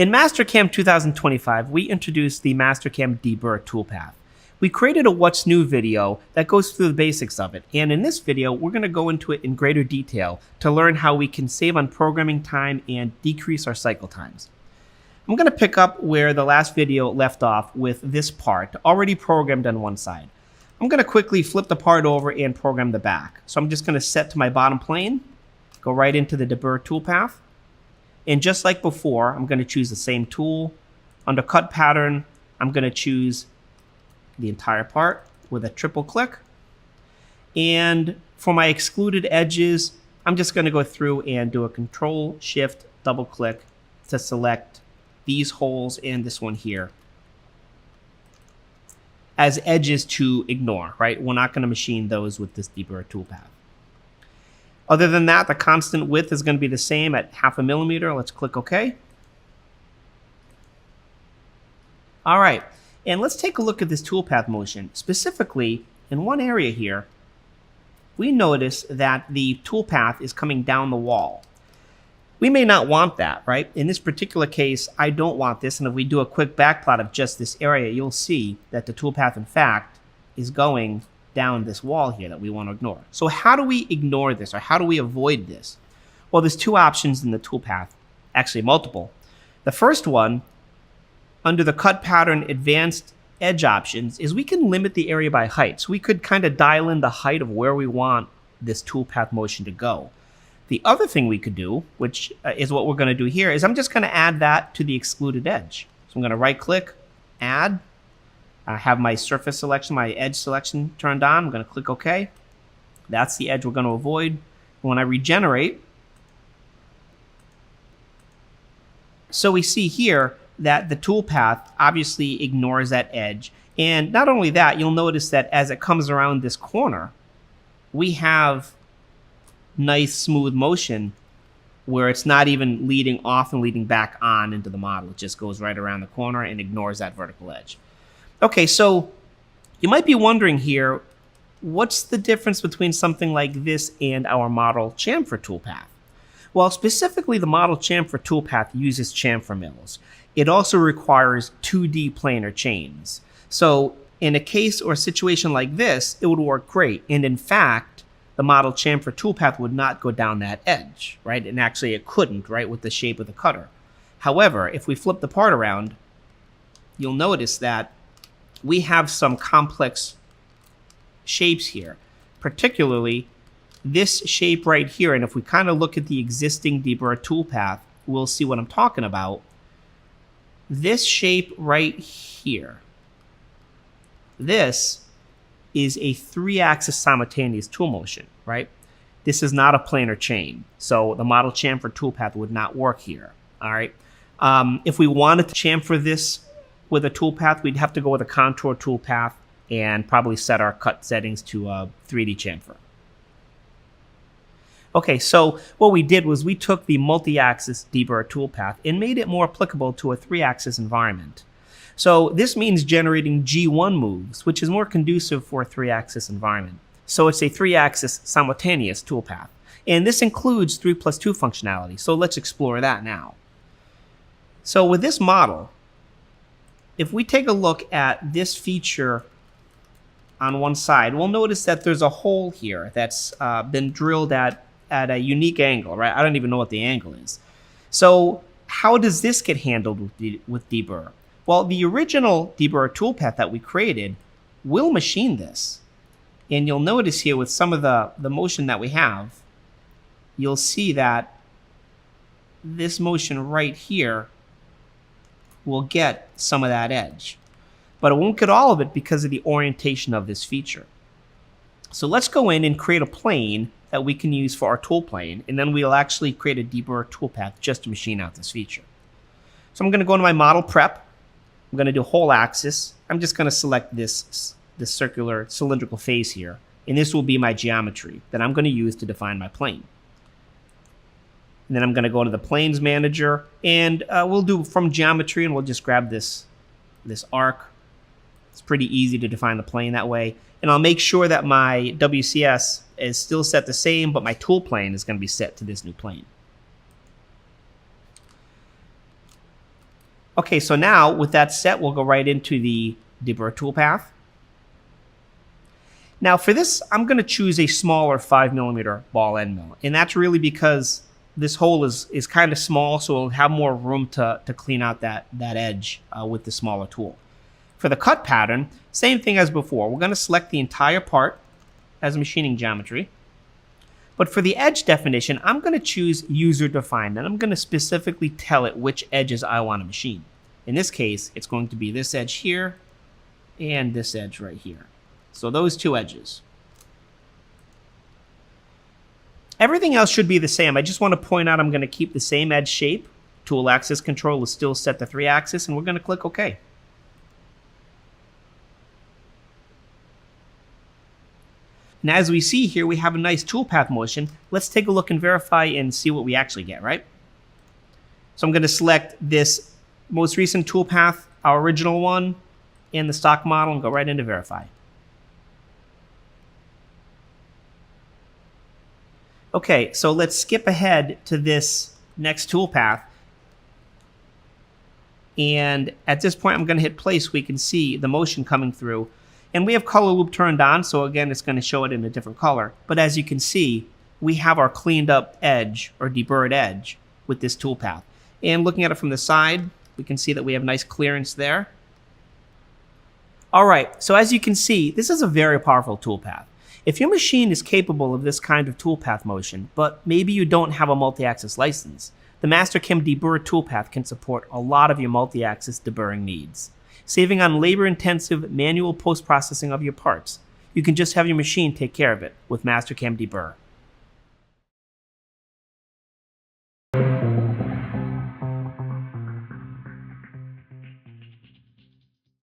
In Mastercam 2025, we introduced the Mastercam Deburr toolpath. We created a What's New video that goes through the basics of it, and in this video, we're going to go into it in greater detail to learn how we can save on programming time and decrease our cycle times. I'm going to pick up where the last video left off with this part already programmed on one side. I'm going to quickly flip the part over and program the back. So I'm just going to set to my bottom plane, go right into the Deburr toolpath. And just like before, I'm going to choose the same tool. Under cut pattern, I'm going to choose the entire part with a triple click. And for my excluded edges, I'm just going to go through and do a Control Shift double click to select these holes and this one here as edges to ignore, right? We're not going to machine those with this Deburr toolpath. Other than that, the constant width is going to be the same at 0.5 millimeter. Let's click OK. All right, and let's take a look at this toolpath motion. Specifically, in one area here, we notice that the toolpath is coming down the wall. We may not want that, right? In this particular case, I don't want this, and if we do a quick backplot of just this area, you'll see that the toolpath, in fact, is going down this wall here that we want to ignore. So how do we ignore this, or how do we avoid this? Well, there's two options in the toolpath, actually multiple. The first one, under the cut pattern advanced edge options, is we can limit the area by height. So we could kind of dial in the height of where we want this toolpath motion to go. The other thing we could do, which is what we're going to do here, is I'm just going to add that to the excluded edge. So I'm going to right click, add, have my surface selection, my edge selection turned on. I'm going to click OK. That's the edge we're going to avoid. When I regenerate, so we see here that the toolpath obviously ignores that edge. And not only that, you'll notice that as it comes around this corner, we have nice smooth motion where it's not even leading off and leading back on into the model. It just goes right around the corner and ignores that vertical edge. Okay, so you might be wondering here, what's the difference between something like this and our model chamfer toolpath? Well, specifically the model chamfer toolpath uses chamfer mills. It also requires 2D planar chains. So in a case or situation like this, it would work great. And in fact, the model chamfer toolpath would not go down that edge, right? And actually it couldn't, right, with the shape of the cutter. However, if we flip the part around, you'll notice that we have some complex shapes here, particularly this shape right here. And if we kind of look at the existing Deburr toolpath, we'll see what I'm talking about. This shape right here, this is a 3-axis simultaneous tool motion, right? This is not a planar chain, so the model chamfer toolpath would not work here, all right? If we wanted to chamfer this with a toolpath, we'd have to go with a contour toolpath and probably set our cut settings to 3D chamfer. Okay, so what we did was we took the multi-axis Deburr toolpath and made it more applicable to a 3-axis environment. So this means generating G1 moves, which is more conducive for a 3-axis environment. So it's a 3-axis simultaneous toolpath. And this includes 3+2 functionality. So let's explore that now. So with this model, if we take a look at this feature on one side, we'll notice that there's a hole here that's been drilled at a unique angle, right? I don't even know what the angle is. So how does this get handled with Deburr? Well, the original Deburr toolpath that we created will machine this. And you'll notice here with some of the motion that we have, you'll see that this motion right here will get some of that edge. But it won't get all of it because of the orientation of this feature. So let's go in and create a plane that we can use for our tool plane, and then we'll actually create a Deburr toolpath just to machine out this feature. So I'm going to go into my model prep. I'm going to do whole axis. I'm just going to select this circular cylindrical face here, and this will be my geometry that I'm going to use to define my plane. And then I'm going to go to the planes manager, and we'll do from geometry, and we'll just grab this arc. It's pretty easy to define the plane that way. And I'll make sure that my WCS is still set the same, but my tool plane is going to be set to this new plane. Okay, so now with that set, we'll go right into the Deburr toolpath. Now for this, I'm going to choose a smaller 5mm ball end mill. And that's really because this hole is kind of small, so it'll have more room to clean out that edge with the smaller tool. For the cut pattern, same thing as before. We're going to select the entire part as machining geometry. But for the edge definition, I'm going to choose user defined, and I'm going to specifically tell it which edges I want to machine. In this case, it's going to be this edge here and this edge right here. So those two edges. Everything else should be the same. I just want to point out I'm going to keep the same edge shape. Tool axis control is still set to 3-axis, and we're going to click OK. And as we see here, we have a nice toolpath motion. Let's take a look and verify and see what we actually get, right? So I'm going to select this most recent toolpath, our original one, and the stock model, and go right into verify. Okay, so let's skip ahead to this next toolpath. And at this point, I'm going to hit play so we can see the motion coming through. And we have color loop turned on, so again, it's going to show it in a different color. But as you can see, we have our cleaned up edge, or deburred edge, with this toolpath. And looking at it from the side, we can see that we have nice clearance there. All right, so as you can see, this is a very powerful toolpath. If your machine is capable of this kind of toolpath motion, but maybe you don't have a multi-axis license, the Mastercam Deburr toolpath can support a lot of your multi-axis deburring needs. Saving on labor-intensive manual post-processing of your parts, you can just have your machine take care of it with Mastercam Deburr.